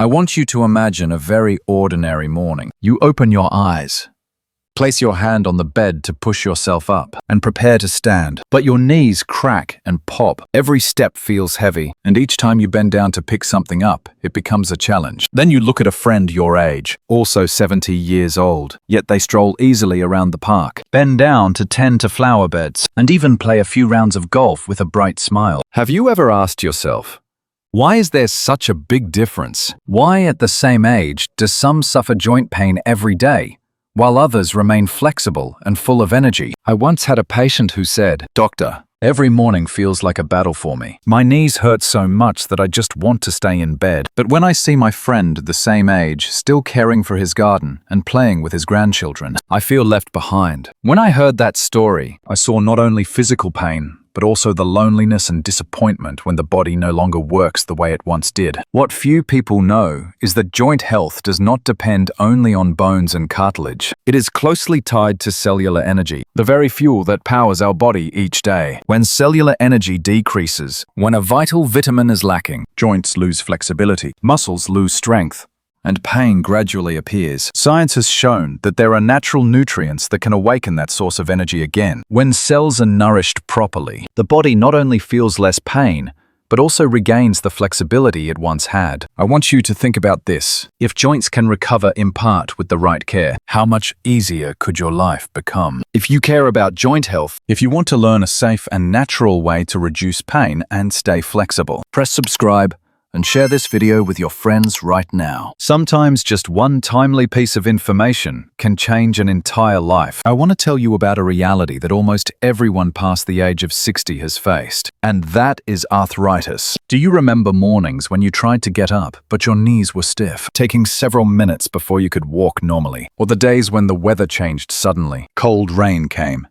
I want you to imagine a very ordinary morning. You open your eyes. Place your hand on the bed to push yourself up and prepare to stand, but your knees crack and pop. Every step feels heavy, and each time you bend down to pick something up, it becomes a challenge. Then you look at a friend your age, also 70 years old, yet they stroll easily around the park, bend down to tend to flower beds, and even play a few rounds of golf with a bright smile. Have you ever asked yourself, why is there such a big difference? Why at the same age do some suffer joint pain every day, while others remain flexible and full of energy? I once had a patient who said, "Doctor, every morning feels like a battle for me. My knees hurt so much that I just want to stay in bed. But when I see my friend the same age still caring for his garden and playing with his grandchildren, I feel left behind." When I heard that story, I saw not only physical pain, but also the loneliness and disappointment when the body no longer works the way it once did. What few people know is that joint health does not depend only on bones and cartilage. It is closely tied to cellular energy, the very fuel that powers our body each day. When cellular energy decreases, when a vital vitamin is lacking, joints lose flexibility, muscles lose strength, and pain gradually appears. Science has shown that there are natural nutrients that can awaken that source of energy again. When cells are nourished properly, the body not only feels less pain, but also regains the flexibility it once had. I want you to think about this. If joints can recover in part with the right care, how much easier could your life become? If you care about joint health, if you want to learn a safe and natural way to reduce pain and stay flexible, press subscribe and share this video with your friends right now. Sometimes just one timely piece of information can change an entire life. I want to tell you about a reality that almost everyone past the age of 60 has faced, and that is arthritis. Do you remember mornings when you tried to get up, but your knees were stiff, taking several minutes before you could walk normally? Or the days when the weather changed suddenly, cold rain came,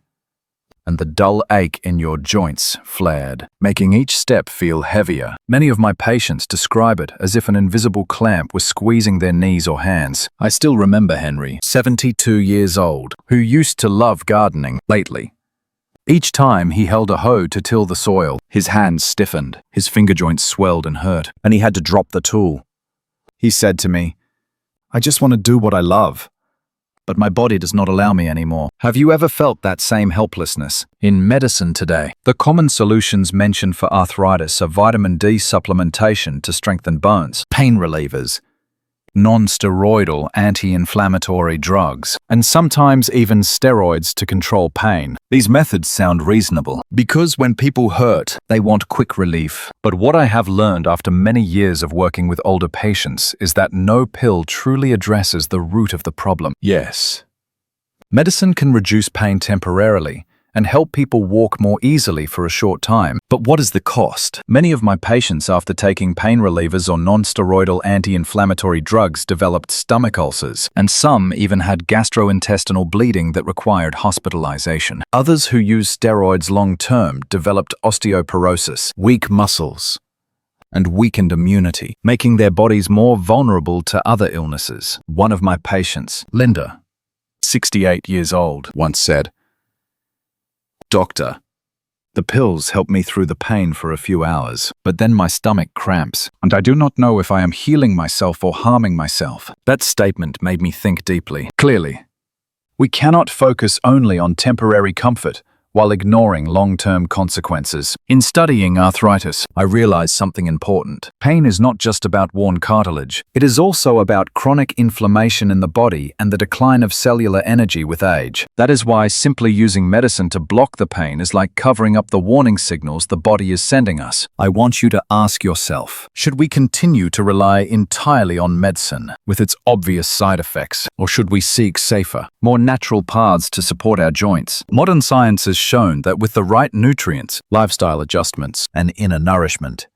and the dull ache in your joints flared, making each step feel heavier? Many of my patients describe it as if an invisible clamp was squeezing their knees or hands. I still remember Henry, 72 years old, who used to love gardening. Lately, each time he held a hoe to till the soil, his hands stiffened, his finger joints swelled and hurt, and he had to drop the tool. He said to me, "I just want to do what I love, but my body does not allow me anymore." Have you ever felt that same helplessness? In medicine today, the common solutions mentioned for arthritis are vitamin D supplementation to strengthen bones, pain relievers, non-steroidal anti-inflammatory drugs, and sometimes even steroids to control pain. These methods sound reasonable because when people hurt, they want quick relief. But what I have learned after many years of working with older patients is that no pill truly addresses the root of the problem. Yes, medicine can reduce pain temporarily and help people walk more easily for a short time. But what is the cost? Many of my patients, after taking pain relievers or non-steroidal anti-inflammatory drugs, developed stomach ulcers, and some even had gastrointestinal bleeding that required hospitalization. Others who used steroids long-term developed osteoporosis, weak muscles, and weakened immunity, making their bodies more vulnerable to other illnesses. One of my patients, Linda, 68 years old, once said, "Doctor, the pills help me through the pain for a few hours, but then my stomach cramps, and I do not know if I am healing myself or harming myself." That statement made me think deeply. Clearly, we cannot focus only on temporary comfort while ignoring long-term consequences. In studying arthritis, I realized something important. Pain is not just about worn cartilage. It is also about chronic inflammation in the body and the decline of cellular energy with age. That is why simply using medicine to block the pain is like covering up the warning signals the body is sending us. I want you to ask yourself, should we continue to rely entirely on medicine with its obvious side effects, or should we seek safer, more natural paths to support our joints? Modern science has shown that with the right nutrients, lifestyle adjustments, and inner nourishment,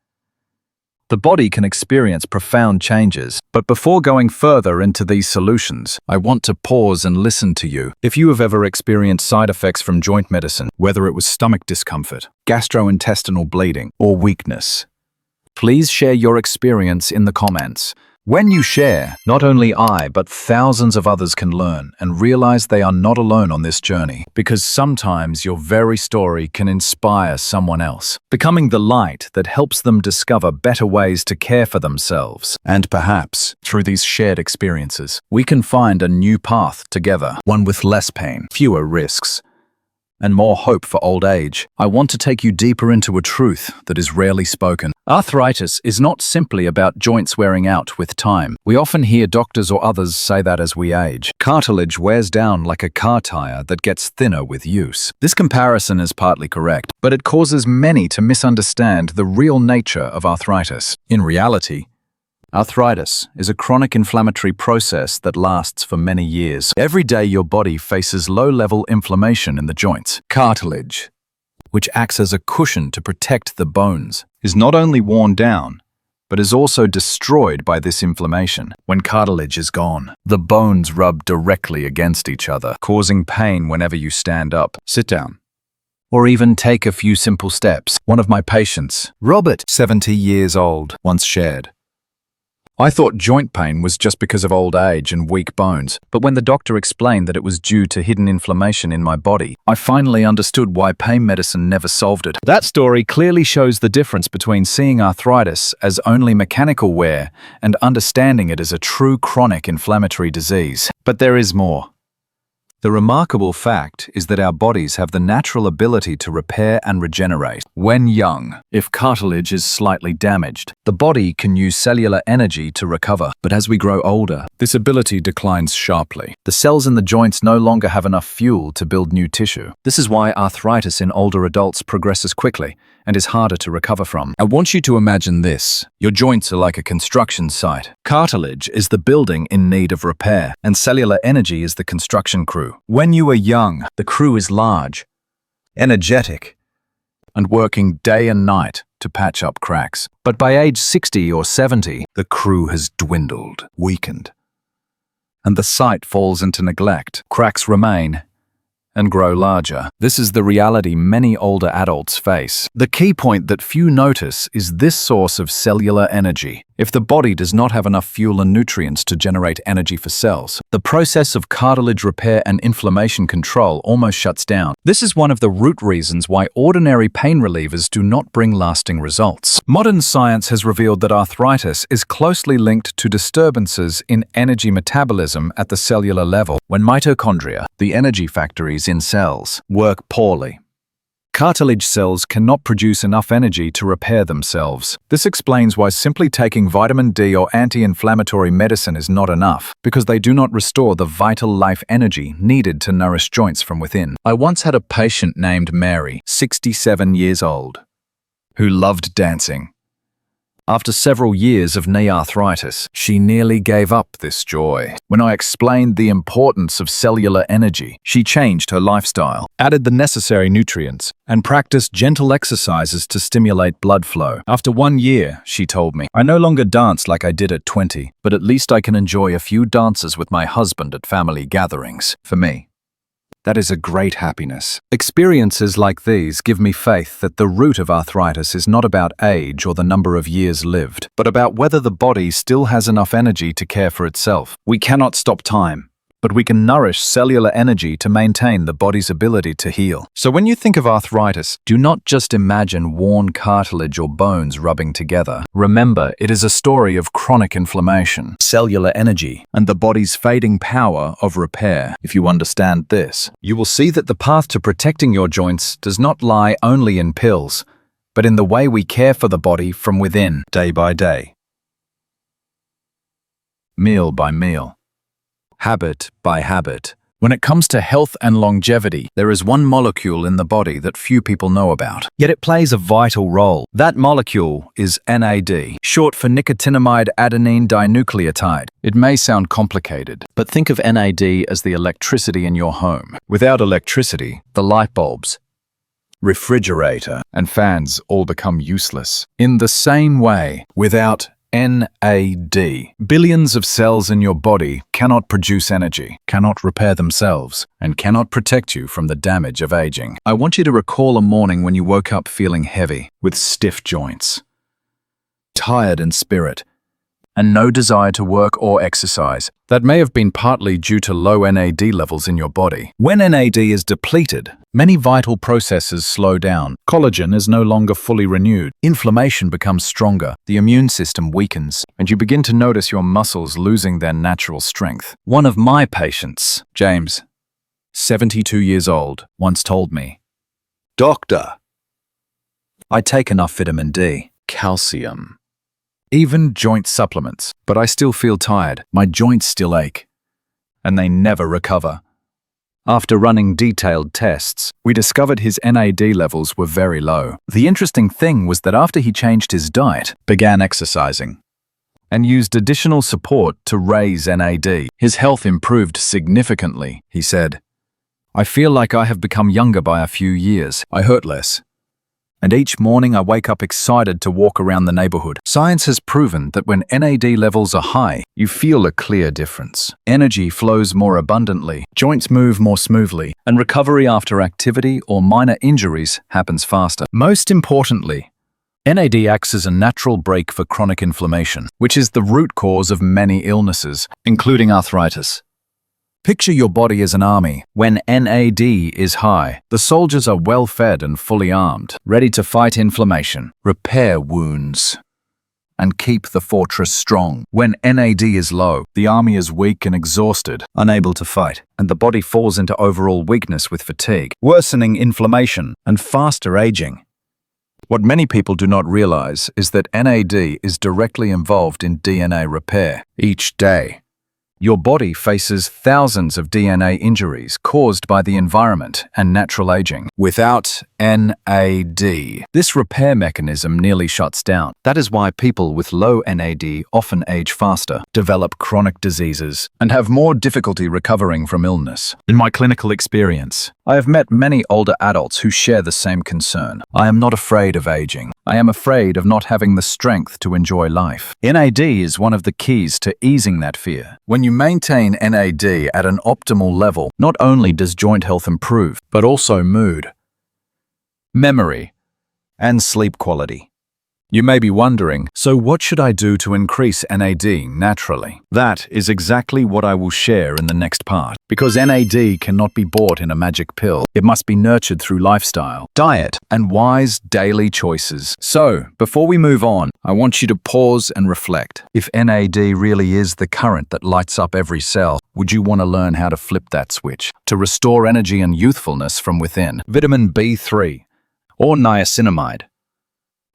the body can experience profound changes. But before going further into these solutions, I want to pause and listen to you. If you have ever experienced side effects from joint medicine, whether it was stomach discomfort, gastrointestinal bleeding, or weakness, please share your experience in the comments. When you share, not only I, but thousands of others can learn and realize they are not alone on this journey, because sometimes your very story can inspire someone else, becoming the light that helps them discover better ways to care for themselves. And perhaps, through these shared experiences, we can find a new path together, one with less pain, fewer risks, and more hope for old age. I want to take you deeper into a truth that is rarely spoken. Arthritis is not simply about joints wearing out with time. We often hear doctors or others say that as we age. Cartilage wears down like a car tire that gets thinner with use. This comparison is partly correct, but it causes many to misunderstand the real nature of arthritis. In reality, arthritis is a chronic inflammatory process that lasts for many years. Every day your body faces low-level inflammation in the joints. Cartilage, which acts as a cushion to protect the bones, is not only worn down, but is also destroyed by this inflammation. When cartilage is gone, the bones rub directly against each other, causing pain whenever you stand up, sit down, or even take a few simple steps. One of my patients, Robert, 70 years old, once shared, "I thought joint pain was just because of old age and weak bones, but when the doctor explained that it was due to hidden inflammation in my body, I finally understood why pain medicine never solved it." That story clearly shows the difference between seeing arthritis as only mechanical wear and understanding it as a true chronic inflammatory disease. But there is more. The remarkable fact is that our bodies have the natural ability to repair and regenerate. When young, if cartilage is slightly damaged, the body can use cellular energy to recover. But as we grow older, this ability declines sharply. The cells in the joints no longer have enough fuel to build new tissue. This is why arthritis in older adults progresses quickly and is harder to recover from. I want you to imagine this. Your joints are like a construction site. Cartilage is the building in need of repair, and cellular energy is the construction crew. When you are young, the crew is large, energetic, and working day and night to patch up cracks. But by age 60 or 70, the crew has dwindled, weakened, and the site falls into neglect. Cracks remain and grow larger. This is the reality many older adults face. The key point that few notice is this source of cellular energy. If the body does not have enough fuel and nutrients to generate energy for cells, the process of cartilage repair and inflammation control almost shuts down. This is one of the root reasons why ordinary pain relievers do not bring lasting results. Modern science has revealed that arthritis is closely linked to disturbances in energy metabolism at the cellular level. When mitochondria, the energy factories in cells, work poorly, cartilage cells cannot produce enough energy to repair themselves. This explains why simply taking vitamin D or anti-inflammatory medicine is not enough, because they do not restore the vital life energy needed to nourish joints from within. I once had a patient named Mary, 67 years old, who loved dancing. After several years of knee arthritis, she nearly gave up this joy. When I explained the importance of cellular energy, she changed her lifestyle, added the necessary nutrients, and practiced gentle exercises to stimulate blood flow. After 1 year, she told me, "I no longer dance like I did at 20, but at least I can enjoy a few dances with my husband at family gatherings." For me, that is a great happiness. Experiences like these give me faith that the root of arthritis is not about age or the number of years lived, but about whether the body still has enough energy to care for itself. We cannot stop time, but we can nourish cellular energy to maintain the body's ability to heal. So when you think of arthritis, do not just imagine worn cartilage or bones rubbing together. Remember, it is a story of chronic inflammation, cellular energy, and the body's fading power of repair. If you understand this, you will see that the path to protecting your joints does not lie only in pills, but in the way we care for the body from within, day by day, meal by meal, habit by habit. When it comes to health and longevity, there is one molecule in the body that few people know about. Yet it plays a vital role. That molecule is NAD, short for nicotinamide adenine dinucleotide. It may sound complicated, but think of NAD as the electricity in your home. Without electricity, the light bulbs, refrigerator, and fans all become useless. In the same way, without NAD, billions of cells in your body cannot produce energy, cannot repair themselves, and cannot protect you from the damage of aging. I want you to recall a morning when you woke up feeling heavy, with stiff joints, tired in spirit, and no desire to work or exercise. That may have been partly due to low NAD levels in your body. When NAD is depleted, many vital processes slow down. Collagen is no longer fully renewed. Inflammation becomes stronger, the immune system weakens, and you begin to notice your muscles losing their natural strength. One of my patients, James, 72 years old, once told me, "Doctor, I take enough vitamin D, calcium, even joint supplements, but I still feel tired. My joints still ache, and they never recover." After running detailed tests, we discovered his NAD levels were very low. The interesting thing was that after he changed his diet, began exercising, and used additional support to raise NAD, his health improved significantly, he said. "I feel like I have become younger by a few years. I hurt less. And each morning I wake up excited to walk around the neighborhood." Science has proven that when NAD levels are high, you feel a clear difference. Energy flows more abundantly, joints move more smoothly, and recovery after activity or minor injuries happens faster. Most importantly, NAD acts as a natural brake for chronic inflammation, which is the root cause of many illnesses, including arthritis. Picture your body as an army. When NAD is high, the soldiers are well fed and fully armed, ready to fight inflammation, repair wounds, and keep the fortress strong. When NAD is low, the army is weak and exhausted, unable to fight, and the body falls into overall weakness with fatigue, worsening inflammation and faster aging. What many people do not realize is that NAD is directly involved in DNA repair. Each day, your body faces thousands of DNA injuries caused by the environment and natural aging. Without NAD, this repair mechanism nearly shuts down. That is why people with low NAD often age faster, develop chronic diseases, and have more difficulty recovering from illness. In my clinical experience, I have met many older adults who share the same concern. "I am not afraid of aging. I am afraid of not having the strength to enjoy life." NAD is one of the keys to easing that fear. When you maintain NAD at an optimal level, not only does joint health improve, but also mood, memory, and sleep quality. You may be wondering, so what should I do to increase NAD naturally? That is exactly what I will share in the next part. Because NAD cannot be bought in a magic pill. It must be nurtured through lifestyle, diet, and wise daily choices. So, before we move on, I want you to pause and reflect. If NAD really is the current that lights up every cell, would you want to learn how to flip that switch to restore energy and youthfulness from within? Vitamin B3, or niacinamide,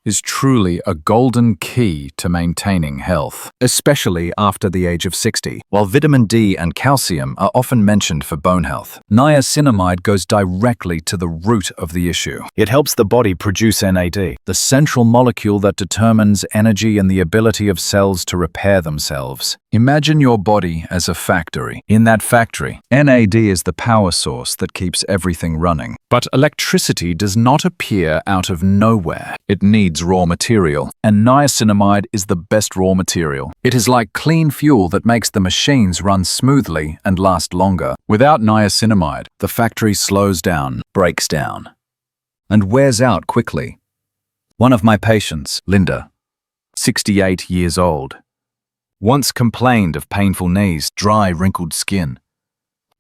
is truly a golden key to maintaining health, especially after the age of 60. While vitamin D and calcium are often mentioned for bone health, niacinamide goes directly to the root of the issue. It helps the body produce NAD, the central molecule that determines energy and the ability of cells to repair themselves. Imagine your body as a factory. In that factory, NAD is the power source that keeps everything running. But electricity does not appear out of nowhere. It needs raw material, and niacinamide is the best raw material. It is like clean fuel that makes the machines run smoothly and last longer. Without niacinamide, the factory slows down, breaks down, and wears out quickly. One of my patients, Linda, 68 years old, once complained of painful knees, dry, wrinkled skin,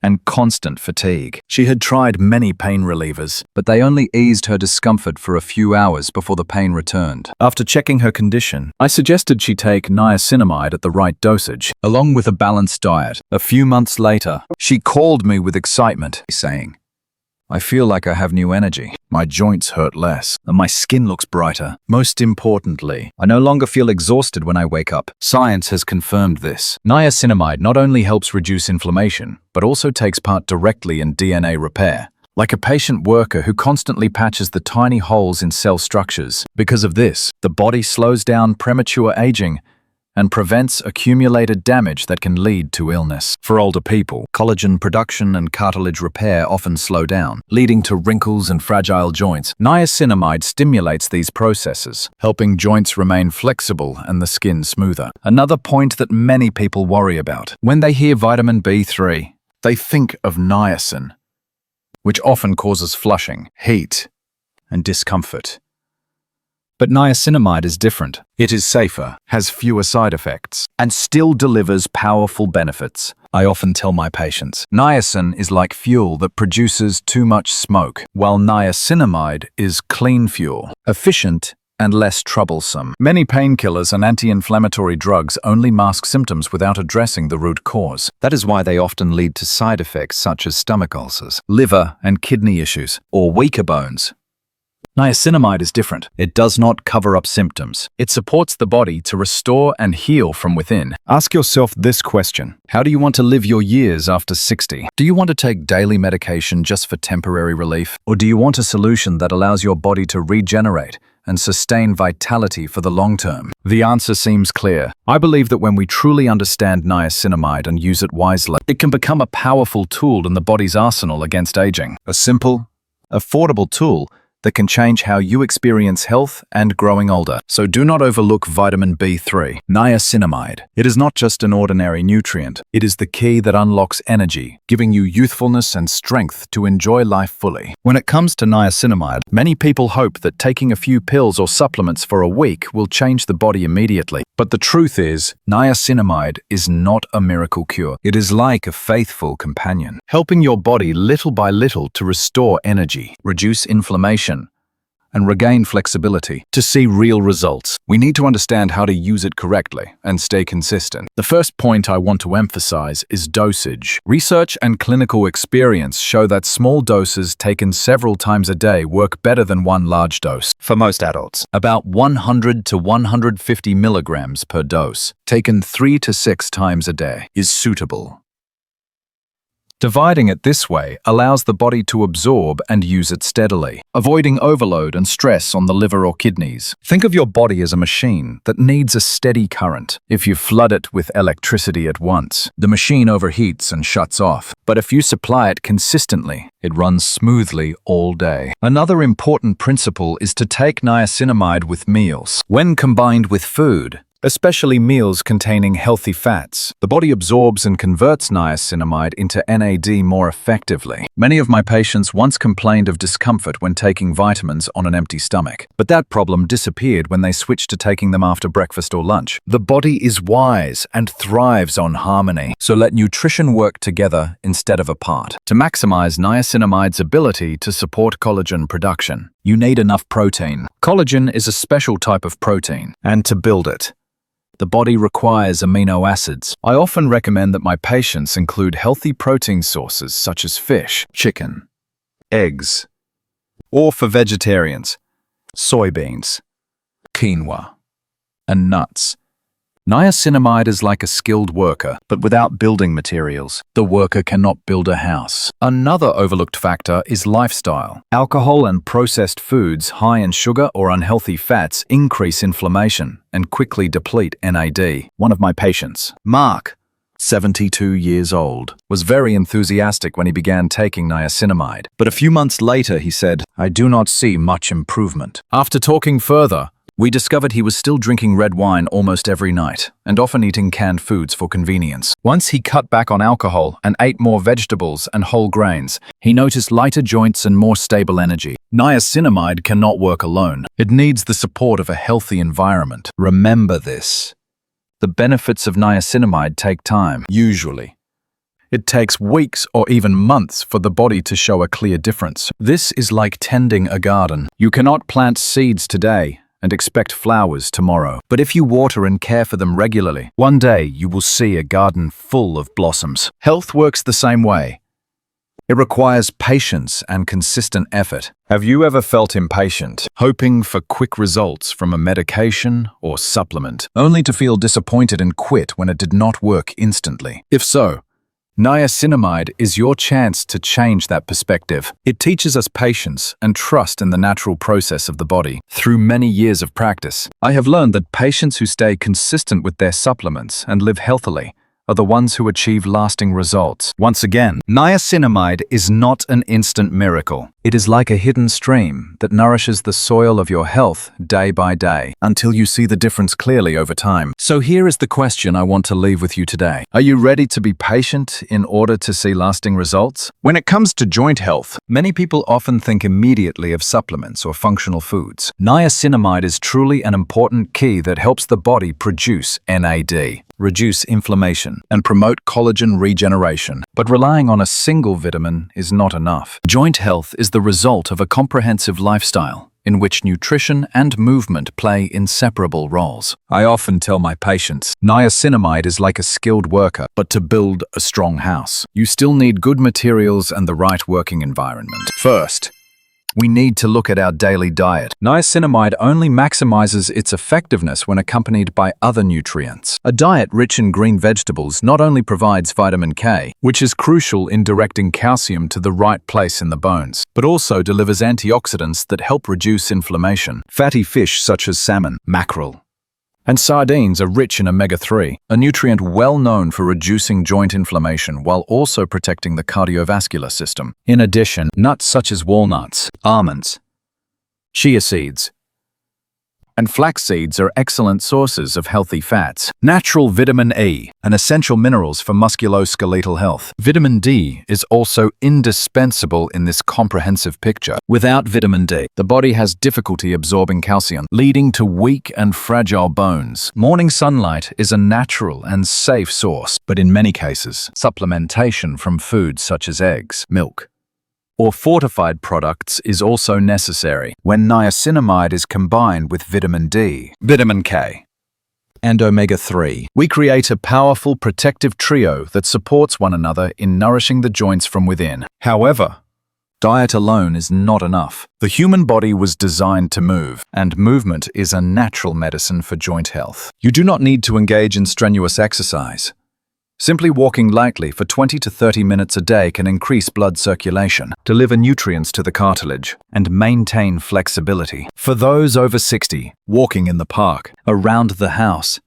and constant fatigue. She had tried many pain relievers, but they only eased her discomfort for a few hours before the pain returned. After checking her condition, I suggested she take niacinamide at the right dosage, along with a balanced diet. A few months later, she called me with excitement, saying, "I feel like I have new energy. My joints hurt less, and my skin looks brighter. Most importantly, I no longer feel exhausted when I wake up." Science has confirmed this. Niacinamide not only helps reduce inflammation, but also takes part directly in DNA repair, like a patient worker who constantly patches the tiny holes in cell structures. Because of this, the body slows down premature aging and prevents accumulated damage that can lead to illness. For older people, collagen production and cartilage repair often slow down, leading to wrinkles and fragile joints. Niacinamide stimulates these processes, helping joints remain flexible and the skin smoother. Another point that many people worry about. When they hear vitamin B3, they think of niacin, which often causes flushing, heat, and discomfort. But niacinamide is different. It is safer, has fewer side effects, and still delivers powerful benefits. I often tell my patients, niacin is like fuel that produces too much smoke, while niacinamide is clean fuel, efficient and less troublesome. Many painkillers and anti-inflammatory drugs only mask symptoms without addressing the root cause. That is why they often lead to side effects such as stomach ulcers, liver and kidney issues, or weaker bones. Niacinamide is different. It does not cover up symptoms. It supports the body to restore and heal from within. Ask yourself this question. How do you want to live your years after 60? Do you want to take daily medication just for temporary relief? Or do you want a solution that allows your body to regenerate and sustain vitality for the long term? The answer seems clear. I believe that when we truly understand niacinamide and use it wisely, it can become a powerful tool in the body's arsenal against aging. A simple, affordable tool that can change how you experience health and growing older. So do not overlook vitamin B3, niacinamide. It is not just an ordinary nutrient. It is the key that unlocks energy, giving you youthfulness and strength to enjoy life fully. When it comes to niacinamide, many people hope that taking a few pills or supplements for a week will change the body immediately. But the truth is, niacinamide is not a miracle cure. It is like a faithful companion, helping your body little by little to restore energy, reduce inflammation, and regain flexibility. To see real results, we need to understand how to use it correctly and stay consistent. The first point I want to emphasize is dosage. Research and clinical experience show that small doses taken several times a day work better than one large dose. For most adults, about 100 to 150 milligrams per dose, taken 3 to 6 times a day, is suitable. Dividing it this way allows the body to absorb and use it steadily, avoiding overload and stress on the liver or kidneys. Think of your body as a machine that needs a steady current. If you flood it with electricity at once, the machine overheats and shuts off. But if you supply it consistently, it runs smoothly all day. Another important principle is to take niacinamide with meals. When combined with food, especially meals containing healthy fats, the body absorbs and converts niacinamide into NAD more effectively. Many of my patients once complained of discomfort when taking vitamins on an empty stomach, but that problem disappeared when they switched to taking them after breakfast or lunch. The body is wise and thrives on harmony, so let nutrition work together instead of apart. To maximize niacinamide's ability to support collagen production, you need enough protein. Collagen is a special type of protein, and to build it, the body requires amino acids. I often recommend that my patients include healthy protein sources such as fish, chicken, eggs, or for vegetarians, soybeans, quinoa, and nuts. Niacinamide is like a skilled worker, but without building materials, the worker cannot build a house. Another overlooked factor is lifestyle. Alcohol and processed foods high in sugar or unhealthy fats increase inflammation and quickly deplete NAD. One of my patients, Mark, 72 years old, was very enthusiastic when he began taking niacinamide. But a few months later, he said, "I do not see much improvement." After talking further, we discovered he was still drinking red wine almost every night and often eating canned foods for convenience. Once he cut back on alcohol and ate more vegetables and whole grains, he noticed lighter joints and more stable energy. Niacinamide cannot work alone. It needs the support of a healthy environment. Remember this. The benefits of niacinamide take time, usually. It takes weeks or even months for the body to show a clear difference. This is like tending a garden. You cannot plant seeds today and expect flowers tomorrow. But if you water and care for them regularly, one day you will see a garden full of blossoms. Health works the same way. It requires patience and consistent effort. Have you ever felt impatient, hoping for quick results from a medication or supplement, only to feel disappointed and quit when it did not work instantly? If so, niacinamide is your chance to change that perspective. It teaches us patience and trust in the natural process of the body. Through many years of practice, I have learned that patients who stay consistent with their supplements and live healthily are the ones who achieve lasting results. Once again, niacinamide is not an instant miracle. It is like a hidden stream that nourishes the soil of your health day by day until you see the difference clearly over time. So here is the question I want to leave with you today. Are you ready to be patient in order to see lasting results? When it comes to joint health, many people often think immediately of supplements or functional foods. Niacinamide is truly an important key that helps the body produce NAD, reduce inflammation, and promote collagen regeneration. But relying on a single vitamin is not enough. Joint health is the result of a comprehensive lifestyle in which nutrition and movement play inseparable roles. I often tell my patients, niacinamide is like a skilled worker, but to build a strong house, you still need good materials and the right working environment. First, we need to look at our daily diet. Niacinamide only maximizes its effectiveness when accompanied by other nutrients. A diet rich in green vegetables not only provides vitamin K, which is crucial in directing calcium to the right place in the bones, but also delivers antioxidants that help reduce inflammation. Fatty fish such as salmon, mackerel, and sardines are rich in omega-3, a nutrient well known for reducing joint inflammation while also protecting the cardiovascular system. In addition, nuts such as walnuts, almonds, chia seeds, and flax seeds are excellent sources of healthy fats. Natural vitamin E, an essential minerals for musculoskeletal health. Vitamin D is also indispensable in this comprehensive picture. Without vitamin D, the body has difficulty absorbing calcium, leading to weak and fragile bones. Morning sunlight is a natural and safe source, but in many cases, supplementation from foods such as eggs, milk, or fortified products is also necessary. When niacinamide is combined with vitamin D, vitamin K, and omega-3, we create a powerful protective trio that supports one another in nourishing the joints from within. However, diet alone is not enough. The human body was designed to move, and movement is a natural medicine for joint health. You do not need to engage in strenuous exercise. Simply walking lightly for 20 to 30 minutes a day can increase blood circulation, deliver nutrients to the cartilage, and maintain flexibility. For those over 60, walking in the park, around the house,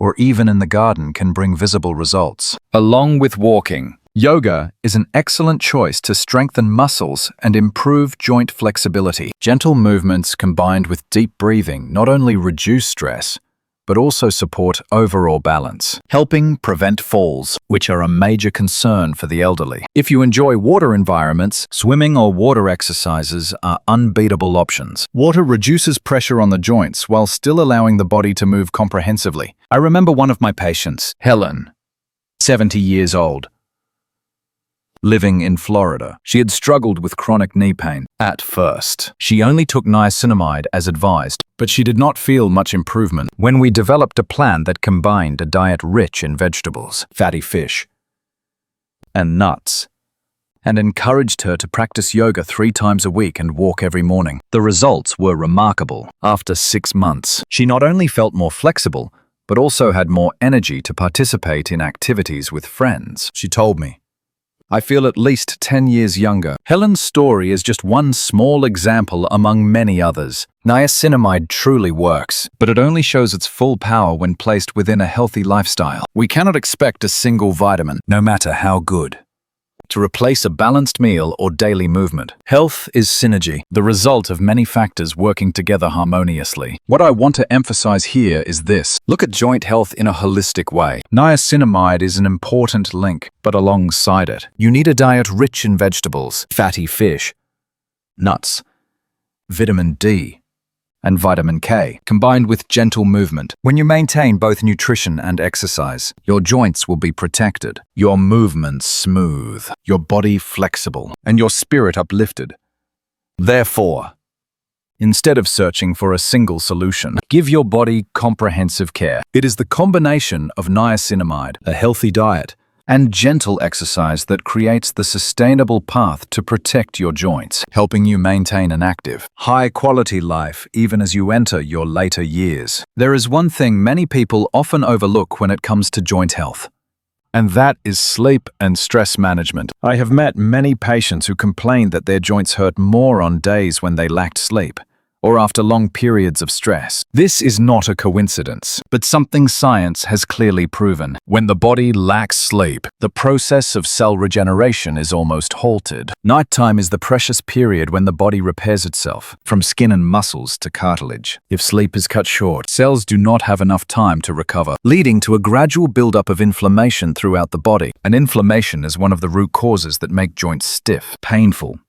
or even in the garden can bring visible results. Along with walking, yoga is an excellent choice to strengthen muscles and improve joint flexibility. Gentle movements combined with deep breathing not only reduce stress, but also support overall balance, helping prevent falls, which are a major concern for the elderly. If you enjoy water environments, swimming or water exercises are unbeatable options. Water reduces pressure on the joints while still allowing the body to move comprehensively. I remember one of my patients, Helen, 70 years old, living in Florida. She had struggled with chronic knee pain. At first, she only took niacinamide as advised, but she did not feel much improvement. When we developed a plan that combined a diet rich in vegetables, fatty fish, and nuts, and encouraged her to practice yoga 3 times a week and walk every morning, the results were remarkable. After 6 months, she not only felt more flexible, but also had more energy to participate in activities with friends. She told me, "I feel at least 10 years younger." Helen's story is just one small example among many others. Niacinamide truly works, but it only shows its full power when placed within a healthy lifestyle. We cannot expect a single vitamin, no matter how good, to replace a balanced meal or daily movement. Health is synergy, the result of many factors working together harmoniously. What I want to emphasize here is this. Look at joint health in a holistic way. Niacinamide is an important link, but alongside it, you need a diet rich in vegetables, fatty fish, nuts, vitamin D, and vitamin K, combined with gentle movement. When you maintain both nutrition and exercise, your joints will be protected, your movements smooth, your body flexible, and your spirit uplifted. Therefore, instead of searching for a single solution, give your body comprehensive care. It is the combination of niacinamide, a healthy diet, and gentle exercise that creates the sustainable path to protect your joints, helping you maintain an active, high-quality life even as you enter your later years. There is one thing many people often overlook when it comes to joint health, and that is sleep and stress management. I have met many patients who complain that their joints hurt more on days when they lacked sleep, or after long periods of stress. This is not a coincidence, but something science has clearly proven. When the body lacks sleep, the process of cell regeneration is almost halted. Nighttime is the precious period when the body repairs itself, from skin and muscles to cartilage. If sleep is cut short, cells do not have enough time to recover, leading to a gradual buildup of inflammation throughout the body. And inflammation is one of the root causes that make joints stiff, painful,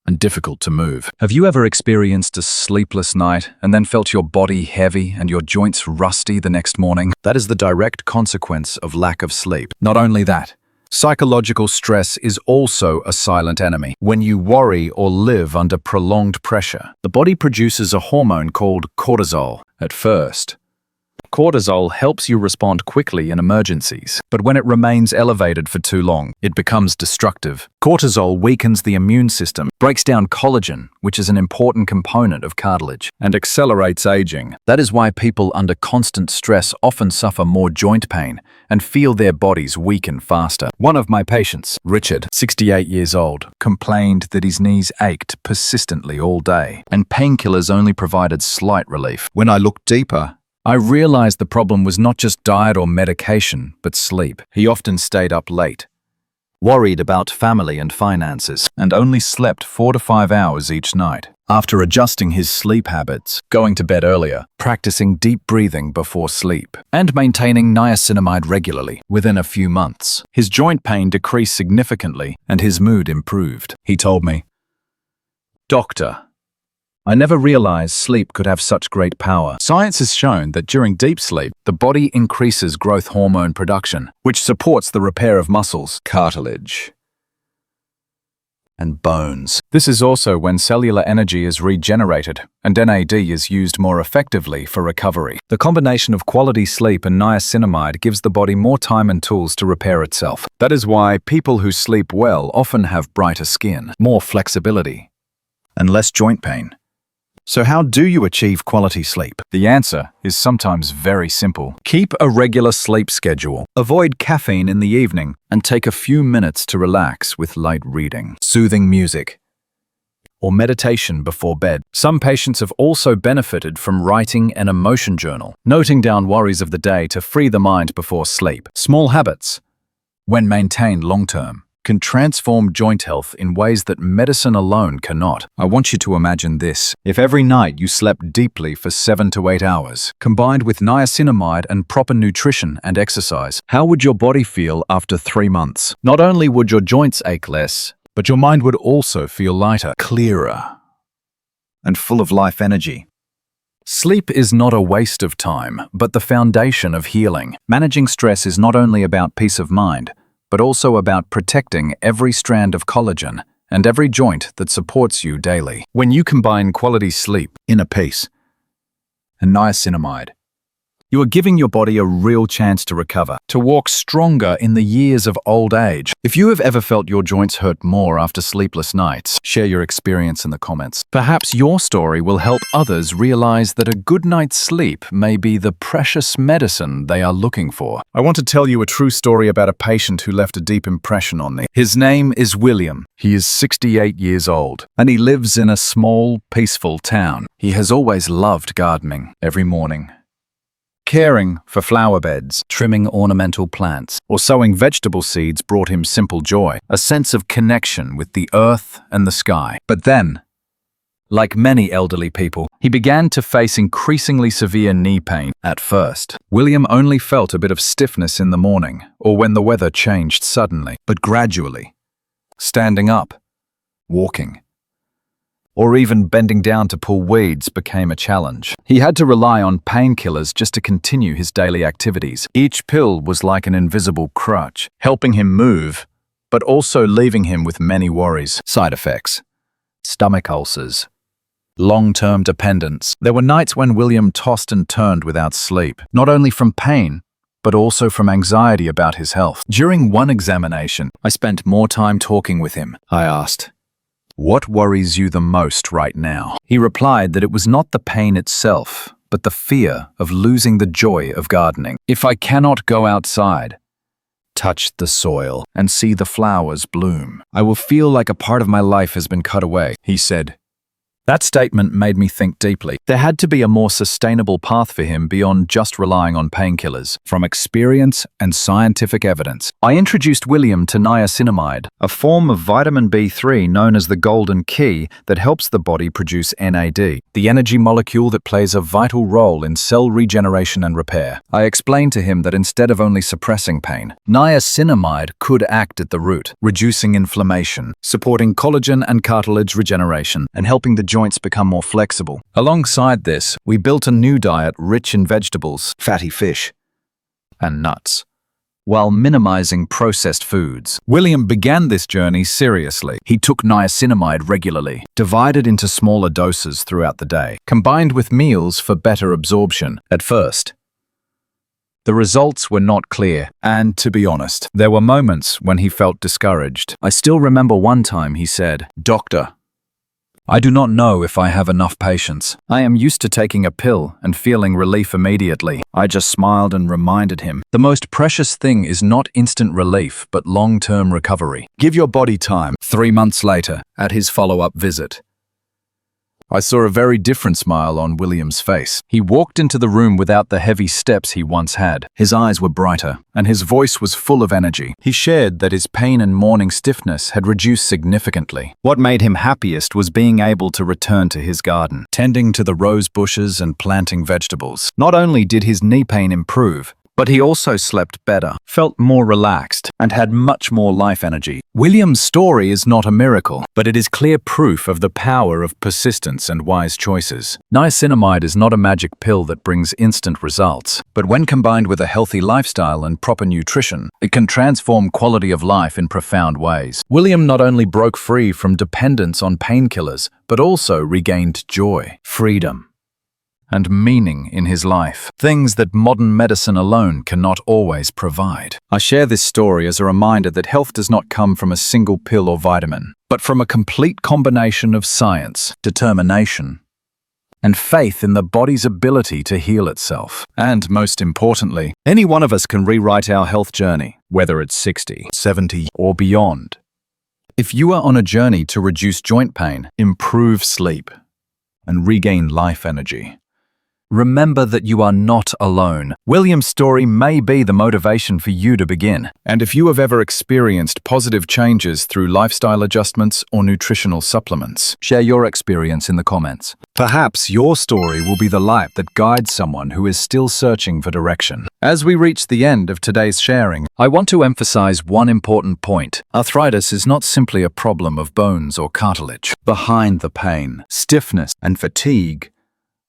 and difficult to move. Have you ever experienced a sleepless night and then felt your body heavy and your joints rusty the next morning? That is the direct consequence of lack of sleep. Not only that, psychological stress is also a silent enemy. When you worry or live under prolonged pressure, the body produces a hormone called cortisol. At first, cortisol helps you respond quickly in emergencies, but when it remains elevated for too long, it becomes destructive. Cortisol weakens the immune system, breaks down collagen, which is an important component of cartilage, and accelerates aging. That is why people under constant stress often suffer more joint pain and feel their bodies weaken faster. One of my patients, Richard, 68 years old, complained that his knees ached persistently all day, and painkillers only provided slight relief. When I looked deeper, I realized the problem was not just diet or medication, but sleep. He often stayed up late, worried about family and finances, and only slept 4 to 5 hours each night. After adjusting his sleep habits, going to bed earlier, practicing deep breathing before sleep, and maintaining niacinamide regularly, within a few months, his joint pain decreased significantly and his mood improved. He told me, "Doctor, I never realized sleep could have such great power. Science has shown that during deep sleep, the body increases growth hormone production, which supports the repair of muscles, cartilage, and bones. This is also when cellular energy is regenerated and NAD is used more effectively for recovery. The combination of quality sleep and niacinamide gives the body more time and tools to repair itself. That is why people who sleep well often have brighter skin, more flexibility, and less joint pain. So how do you achieve quality sleep? The answer is sometimes very simple. Keep a regular sleep schedule. Avoid caffeine in the evening and take a few minutes to relax with light reading, soothing music, or meditation before bed. Some patients have also benefited from writing an emotion journal, noting down worries of the day to free the mind before sleep. Small habits, when maintained long-term, can transform joint health in ways that medicine alone cannot. I want you to imagine this. If every night you slept deeply for 7 to 8 hours, combined with niacinamide and proper nutrition and exercise, how would your body feel after 3 months? Not only would your joints ache less, but your mind would also feel lighter, clearer, and full of life energy. Sleep is not a waste of time, but the foundation of healing. Managing stress is not only about peace of mind, but also about protecting every strand of collagen and every joint that supports you daily. When you combine quality sleep, inner peace, and niacinamide, you are giving your body a real chance to recover, to walk stronger in the years of old age. If you have ever felt your joints hurt more after sleepless nights, share your experience in the comments. Perhaps your story will help others realize that a good night's sleep may be the precious medicine they are looking for. I want to tell you a true story about a patient who left a deep impression on me. His name is William. He is 68 years old, and he lives in a small, peaceful town. He has always loved gardening every morning. Caring for flower beds, trimming ornamental plants, or sowing vegetable seeds brought him simple joy, a sense of connection with the earth and the sky. But then, like many elderly people, he began to face increasingly severe knee pain. At first, William only felt a bit of stiffness in the morning or when the weather changed suddenly, but gradually, standing up, walking, or even bending down to pull weeds became a challenge. He had to rely on painkillers just to continue his daily activities. Each pill was like an invisible crutch, helping him move, but also leaving him with many worries. Side effects: stomach ulcers, long-term dependence. There were nights when William tossed and turned without sleep, not only from pain, but also from anxiety about his health. During one examination, I spent more time talking with him. I asked, "What worries you the most right now?" He replied that it was not the pain itself, but the fear of losing the joy of gardening. "If I cannot go outside, touch the soil, and see the flowers bloom, I will feel like a part of my life has been cut away," he said. That statement made me think deeply. There had to be a more sustainable path for him beyond just relying on painkillers. From experience and scientific evidence, I introduced William to niacinamide, a form of vitamin B3 known as the golden key that helps the body produce NAD, the energy molecule that plays a vital role in cell regeneration and repair. I explained to him that instead of only suppressing pain, niacinamide could act at the root, reducing inflammation, supporting collagen and cartilage regeneration, and helping the joints become more flexible. Alongside this, we built a new diet rich in vegetables, fatty fish, and nuts, while minimizing processed foods. William began this journey seriously. He took niacinamide regularly, divided into smaller doses throughout the day, combined with meals for better absorption. At first, the results were not clear, and to be honest, there were moments when he felt discouraged. I still remember one time he said, "Doctor, I do not know if I have enough patience. I am used to taking a pill and feeling relief immediately." I just smiled and reminded him, the most precious thing is not instant relief, but long-term recovery. Give your body time. 3 months later, at his follow-up visit, I saw a very different smile on William's face. He walked into the room without the heavy steps he once had. His eyes were brighter, and his voice was full of energy. He shared that his pain and morning stiffness had reduced significantly. What made him happiest was being able to return to his garden, tending to the rose bushes and planting vegetables. Not only did his knee pain improve, but he also slept better, felt more relaxed, and had much more life energy. William's story is not a miracle, but it is clear proof of the power of persistence and wise choices. Niacinamide is not a magic pill that brings instant results, but when combined with a healthy lifestyle and proper nutrition, it can transform quality of life in profound ways. William not only broke free from dependence on painkillers, but also regained joy, freedom, and meaning in his life, things that modern medicine alone cannot always provide. I share this story as a reminder that health does not come from a single pill or vitamin, but from a complete combination of science, determination, and faith in the body's ability to heal itself. And most importantly, any one of us can rewrite our health journey, whether it's 60, 70, or beyond. If you are on a journey to reduce joint pain, improve sleep, and regain life energy, remember that you are not alone. William's story may be the motivation for you to begin. And if you have ever experienced positive changes through lifestyle adjustments or nutritional supplements, share your experience in the comments. Perhaps your story will be the light that guides someone who is still searching for direction. As we reach the end of today's sharing, I want to emphasize one important point. Arthritis is not simply a problem of bones or cartilage. Behind the pain, stiffness, and fatigue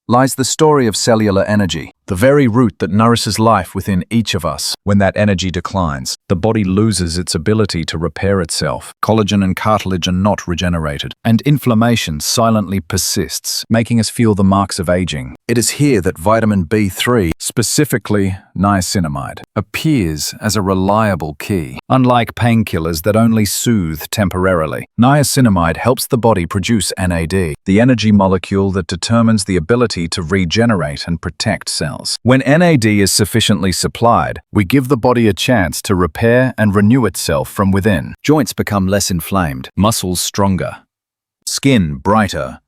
lies the story of cellular energy, the very root that nourishes life within each of us. When that energy declines, the body loses its ability to repair itself. Collagen and cartilage are not regenerated, and inflammation silently persists, making us feel the marks of aging. It is here that vitamin B3, specifically niacinamide, appears as a reliable key. Unlike painkillers that only soothe temporarily, niacinamide helps the body produce NAD, the energy molecule that determines the ability to regenerate and protect cells. When NAD is sufficiently supplied, we give the body a chance to repair and renew itself from within. Joints become less inflamed, muscles stronger, skin brighter,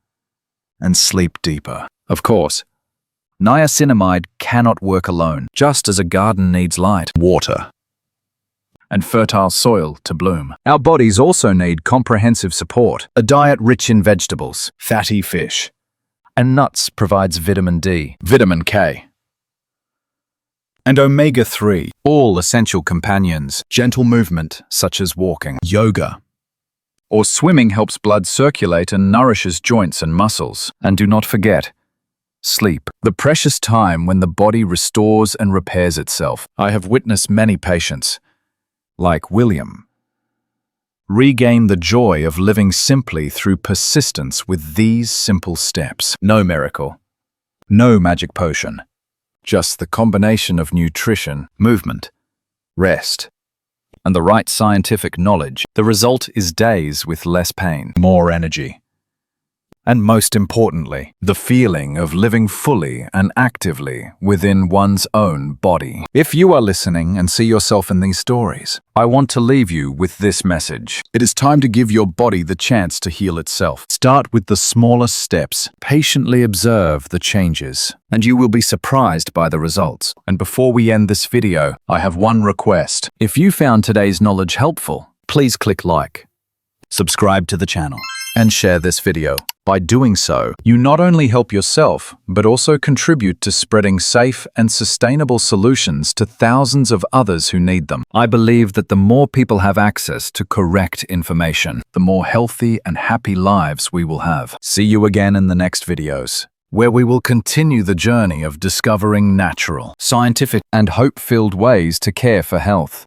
and sleep deeper. Of course, niacinamide cannot work alone, just as a garden needs light, water, and fertile soil to bloom. Our bodies also need comprehensive support. A diet rich in vegetables, fatty fish, and nuts provides vitamin D, vitamin K, and omega-3, all essential companions. Gentle movement, such as walking, yoga, or swimming helps blood circulate and nourishes joints and muscles. And do not forget, sleep, the precious time when the body restores and repairs itself. I have witnessed many patients, like William, regain the joy of living simply through persistence with these simple steps. No miracle, no magic potion, just the combination of nutrition, movement, rest, and the right scientific knowledge. The result is days with less pain, more energy, and most importantly, the feeling of living fully and actively within one's own body. If you are listening and see yourself in these stories, I want to leave you with this message. It is time to give your body the chance to heal itself. Start with the smallest steps. Patiently observe the changes, and you will be surprised by the results. And before we end this video, I have one request. If you found today's knowledge helpful, please click like, subscribe to the channel, and share this video. By doing so, you not only help yourself, but also contribute to spreading safe and sustainable solutions to thousands of others who need them. I believe that the more people have access to correct information, the more healthy and happy lives we will have. See you again in the next videos, where we will continue the journey of discovering natural, scientific, and hope-filled ways to care for health.